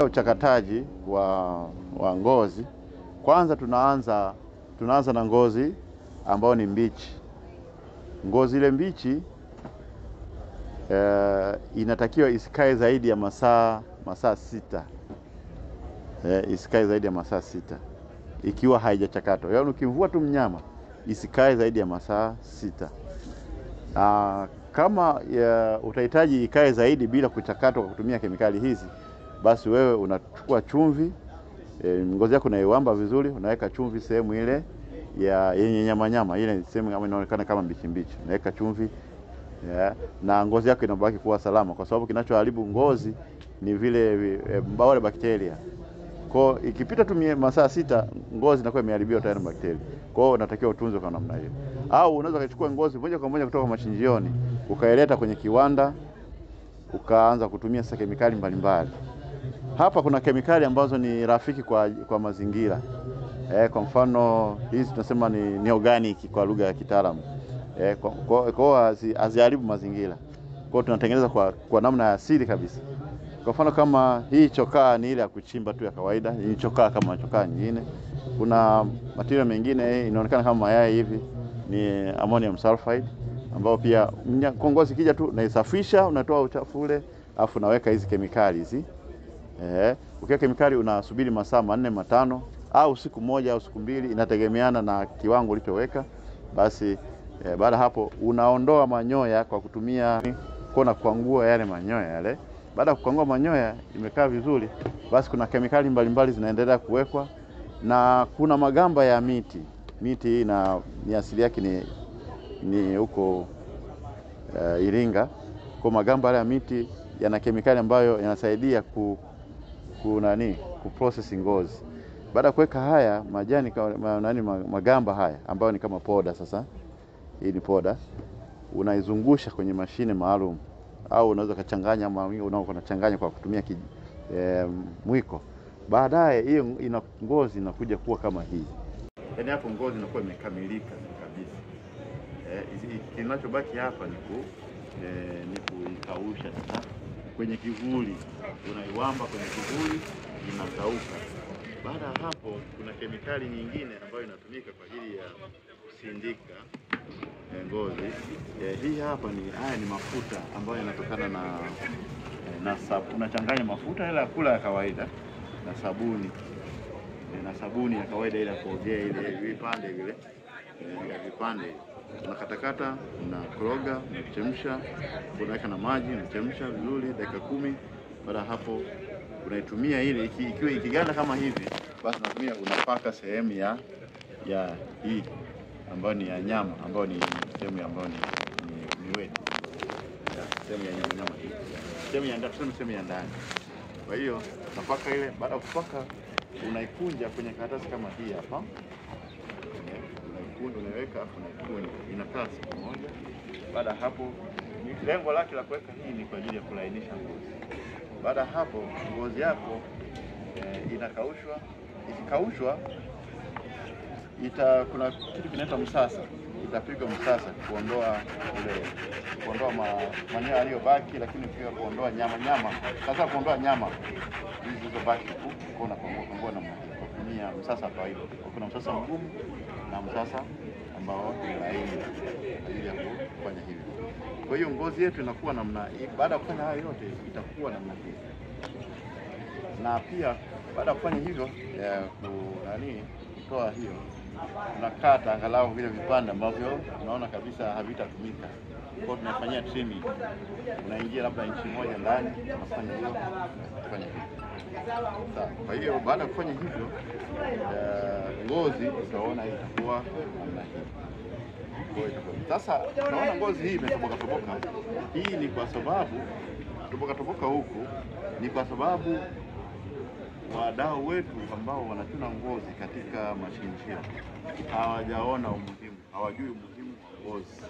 Uchakataji wa ngozi, kwanza tunaanza na ngozi ambao ni mbichi. Ngozi ile mbichi inatakiwa isikae zaidi ya masaa 6. Isikae zaidi ya masaa 6 ikiwa haijachakatwa. Yaani ukimvua tu mnyama isikae zaidi ya masaa 6. Kama utahitaji ikae zaidi bila kuchakatwa kwa kutumia kemikali hizi, basi wewe unachukua chumvi, ngozi yako unaiwamba vizuri, unaweka chumvi sehemu ile yenye nyama ile sehemu kama inaonekana kama mbichi, unaweka chumvi, na ngozi yako inabaki kuwa salama, kwa sababu kinachoharibu ngozi ni vile wale bakteria. Kwa ikipita tu masaa 6, ngozi inakuwa imeharibiwa tayari na bakteria. Kwa hiyo unatakiwa utunze kwa namna hiyo. Au unaweza kuchukua ngozi moja kwa moja kutoka machinjioni, ukaileta kwenye kiwanda, ukaanza kutumia kemikali mbalimbali. Hapa kuna kemikali ambazo ni rafiki kwa mazingira. Kwa mfano hizi tunasema ni organic kwa lugha ya kitaalamu. Kwa haziharibu mazingira. Kwa tunatengeneza kwa namna ya asili kabisa. Kwa mfano kama hii chokaa ni ile ya kuchimba tu ya kawaida, hii chokaa kama chokaa nyingine. Kuna material mengine inaonekana kama mayai hivi, ni ammonium sulfide, ambao pia ngozi kija tu naisafisha, unatoa uchafu ule, afu unaweka hizi kemikali hizi. Ukiweka kemikali unasubiri masaa 4 5 au siku moja au siku 2, inategemeana na kiwango ulichoweka. Basi baada hapo unaondoa manyoya kwa kutumia kuangua yale manyoya yale. Baada ya kuangua manyoya imekaa vizuri, basi kuna kemikali mbalimbali zinaendelea kuwekwa, na kuna magamba ya miti na ni asili yake ni huko Iringa. Kwa magamba ya miti yana kemikali ambayo yanasaidia kuprocess ngozi. Baada ya kuweka haya majani magamba haya ambayo ni kama poda, sasa hii ni poda, unaizungusha kwenye mashine maalum, au unaweza kuchanganya unachanganya kwa kutumia mwiko. Baadaye hiyo ngozi inakuja kuwa kama hii. Yaani hapo ngozi inakuwa imekamilika kabisa. Kinachobaki hapa ni kuikausha sasa kwenye kivuli. Unaiwamba kwenye kivuli, inakauka. Baada ya hapo kuna kemikali nyingine ambayo inatumika kwa ajili ya kusindika ngozi. Hii hapa haya ni mafuta ambayo yanatokana na sabuni. Unachanganya mafuta ile ya kula ya kawaida na sabuni ya kawaida ile ya kuogea, ile vipande vile vipande. Unakatakata, unakoroga, unachemsha, unaweka na maji, unachemsha vizuri dakika 10. Baada hapo unaitumia ile ikiwa ikiganda kama hivi, basi unapaka sehemu ya hii ambayo ni ya nyama, ambayo ni sehemu ambayo ni wet. Sehemu ya nyama hii. Sehemu ya ndani. Kwa hiyo unapaka ile, baada ya kupaka unaikunja kwenye karatasi kama hii hapa. Unaweka afu unaikunja, inakaa siku moja. Baada hapo lengo lake la kuweka hii ni kwa ajili ya kulainisha ngozi. Baada hapo ngozi yako inakaushwa. Ikikaushwa kuna kitu kinaitwa msasa. Itapigwa msasa kuondoa manyoya yaliyobaki, lakini pia kuondoa nyama. Sasa kuondoa nyama hizi zilizobaki kuna kuondoa na kutumia msasa kawaida. Kuna msasa mgumu na msasa ambao ni laini ili ya kufanya hivyo. Kwa hiyo ngozi yetu inakuwa namna hii. Baada ya kufanya hayo yote itakuwa namna hii. Na pia baada ya kufanya hivyo kutoa hiyo, tunakata angalau vile vipande ambavyo tunaona kabisa havitatumika. Kwa hiyo tunafanyia trimming. Unaingia labda inchi moja ndani, unafanya hiyo, kufanya hivyo. Kwa hiyo baada ya kufanya hivyo, ngozi utaona itakuwa namna hii. Sasa tunaona ngozi hii imetoboka. Hii ni kwa sababu toboka huku ni kwa sababu wadau wetu ambao wanachuna ngozi katika machinjio hawajaona umuhimu, hawajui umuhimu wa ngozi.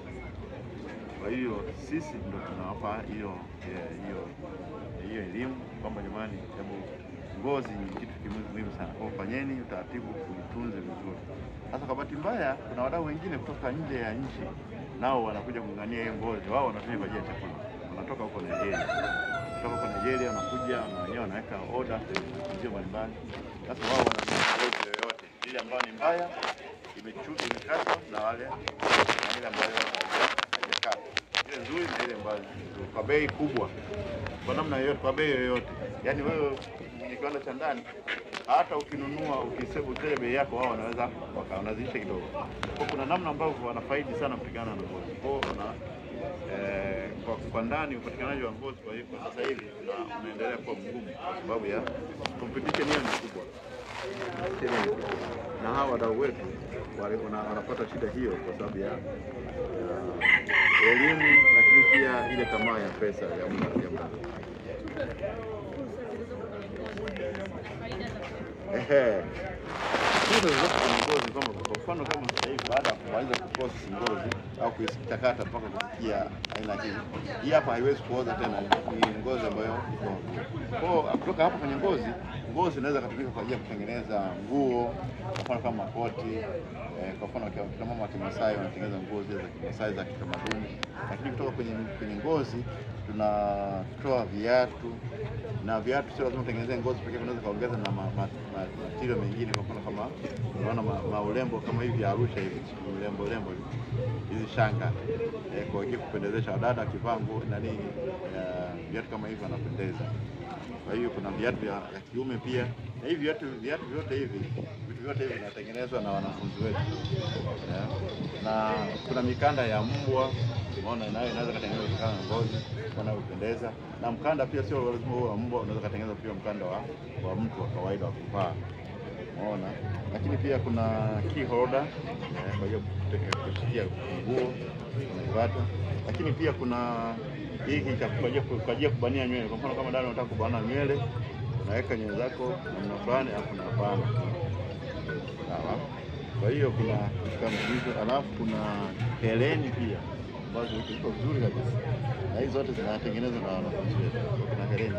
Kwa hiyo sisi ndio tunawapa hiyo elimu kwamba jamani, hebu ngozi ni kitu muhimu sana. Kwa fanyeni utaratibu kuitunze vizuri. Sasa kwa bahati mbaya kuna wadau wengine kutoka nje ya nchi nao wanakuja kung'ania hiyo ngozi. Wao wanatumia kwa ajili ya chakula. Wanatoka huko Nigeria. kutoka kwa Nigeria wanakuja na wenyewe wanaweka order ndio mbalimbali. Sasa wao wananunua ngozi yoyote ile ambayo ni mbaya imekatwa na wale ile ambayo imekatwa, ile nzuri na ile mbaya kwa bei kubwa, kwa namna yoyote, kwa bei yoyote. Yaani wewe ni kiwanda cha ndani, hata ukinunua ukisema bei yako, wao wanaweza wakaanzisha kidogo. Kwa kuna namna ambavyo wanafaidi sana kupigana na ngozi. Kwa ndani upatikanaji wa ngozi kwa hiyo kwa sasa hivi unaendelea kuwa mgumu kwa sababu ya competition hiyo ni kubwa. Na hawa wadau wetu wanapata shida hiyo kwa sababu ya elimu, lakini pia ile tamaa ya pesa ya muda. Ngozi kwa mfano kama sasa hivi baada ya kumaliza kuprocess ngozi au kuitakata mpaka kufikia aina hii hapa haiwezi kuoza tena. Ni ngozi ambayo iko kutoka hapo kwenye ngozi inaweza kutumika kwa ajili ya kutengeneza nguo, kwa mfano kama makoti, kwa mfano kama mama wa Kimasai wanatengeneza nguo zile za Kimasai za kitamaduni. Lakini kutoka kwenye ngozi tunatoa viatu, na viatu sio lazima utengeneze ngozi pekee, unaweza kaongeza na material mengine, kwa mfano kama unaona maulembo kama hivi ya Arusha hivi, ulembo hizi shanga kwa ajili kupendezesha wadada akivaa nguo na nini, viatu kama hivi wanapendeza. Kwa hiyo kuna viatu vya kiume pia, na hivi vitu vyote hivi vinatengenezwa na wanafunzi wetu. Na kuna mikanda ya mbwa, unaona, nayo inaweza kutengenezwa kutokana na ngozi wanayopendeza. Na mkanda pia sio lazima uwe wa mbwa, unaweza kutengeneza pia mkanda wa mtu wa kawaida wa kuvaa, unaona. Lakini pia kuna key holder kwa ajili ya kushikia nguo unapata. Lakini pia kuna hiki cha kwa ajili ya kubania nywele. Kwa mfano kama dada unataka kubana nywele, unaweka nywele zako namna fulani afu unabana. Sawa. Kwa hiyo kuna kama hizo, alafu kuna hereni pia ambazo ziko vizuri kabisa. Na hizo zote zinatengenezwa na wanafunzi wetu. Kuna hereni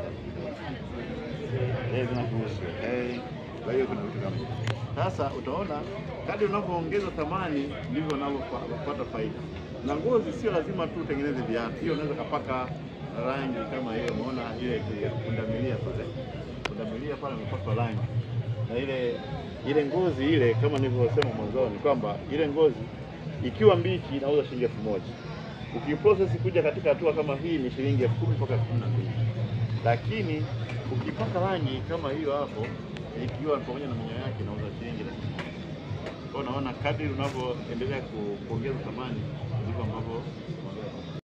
zinakuhusu. Kwa hiyo kuna vitu kama hivyo. Sasa utaona kadri unavyoongeza thamani ndivyo unavyopata faida. Na ngozi sio lazima tu utengeneze viatu. Hiyo unaweza kupaka rangi kama hiyo, umeona ile pundamilia pale imepakwa rangi. Na ile ngozi ile kama nilivyosema mwanzoni kwamba ile ngozi ikiwa mbichi inauza shilingi 1000. Ukiprocess kuja katika hatua kama hii ni shilingi 10,000 mpaka 12,000. Lakini ukipaka rangi kama hiyo hapo, ikiwa pamoja na manyoya yake inauza shilingi 1,000. Kwa unaona kadri unavyoendelea kuongeza thamani ndivyo ambavyo